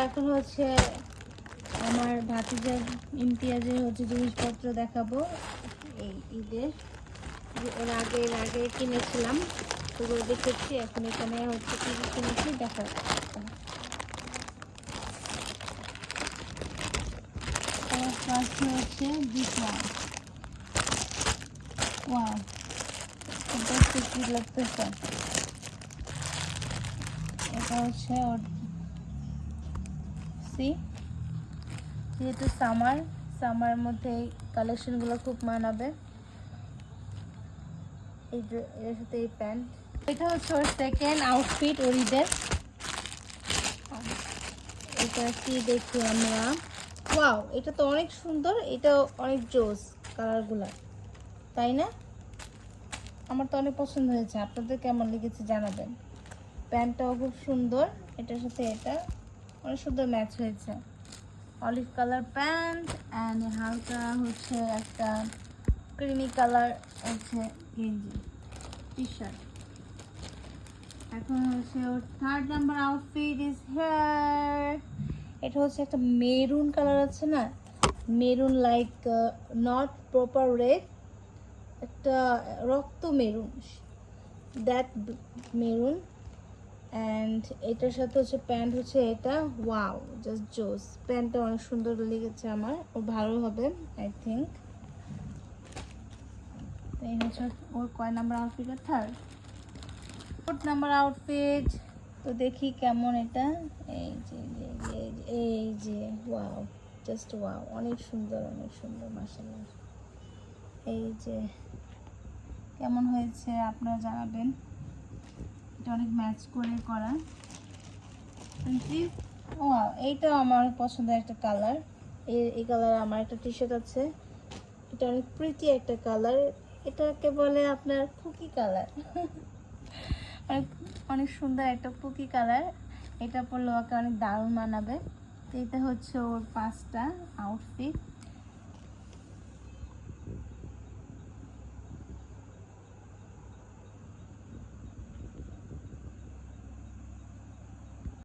এখন হচ্ছে আমার ভাতিজার ইমতিয়াজের হচ্ছে জিনিসপত্র দেখাবো। এই ঈদের এর আগে কিনেছিলাম, ওগুলো দেখেছি। এখন এখানে হচ্ছে কি কি কিনেছি দেখা। ফার্স্ট হচ্ছে দিস ওয়াও, এটা কি লাগতেছে। এটা হচ্ছে ওর সি, যেহেতু সামার মধ্যে এই কালেকশনগুলো খুব মানাবে। এই যে এর সাথে এই প্যান্ট, এটা হচ্ছে ওর সেকেন্ড আউটফিট ওর ঈদের। এটা কি দেখি আমরা, ওয়াও এটা তো অনেক সুন্দর, এটা অনেক জোস কালারগুলো, তাই না? আমার তো অনেক পছন্দ হয়েছে, আপনাদের কেমন লেগেছে জানাবেন। প্যান্টটাও খুব সুন্দর, এটার সাথে এটা অনেক সুন্দর ম্যাচ হয়েছে। অলিভ কালার প্যান্ট অ্যান্ড হালকা হচ্ছে একটা ক্রিমি কালার হচ্ছে গেঞ্জি টি শার্ট। এখন হচ্ছে ওর third number outfit is here. এটা হচ্ছে একটা মেরুন কালার আছে না, maroon like not proper red, একটা রক্ত মেরুন, দ্যাট মেরুন। অ্যান্ড এটার সাথে হচ্ছে প্যান্ট হচ্ছে এটা, ওয়াও জাস্ট জোস। প্যান্টটা অনেক সুন্দর লেগেছে আমার, ও ভালো হবে আই থিঙ্ক। এই হচ্ছে ওর কয় number outfit, third number outfit. তো দেখি কেমন এটা। এই যে এই যে ওয়াও, জাস্ট ওয়াও, অনেক সুন্দর মাশাআল্লাহ। এই যে কেমন হয়েছে আপনারা জানাবেন, এটা অনেক ম্যাচ করে করা। ওয়াও, এইটাও আমার পছন্দের একটা কালার। এই কালার আমার একটা টি শার্ট আছে, এটা অনেক প্রিটি একটা কালার। এটাকে বলে আপনার খুকি কালার। অনেক অনেক সুন্দর একটা পুকি কালার, এটা পরলে ওকে অনেক দারুণ মানাবে। তো এটা হচ্ছে ওর 5টা আউটফিট।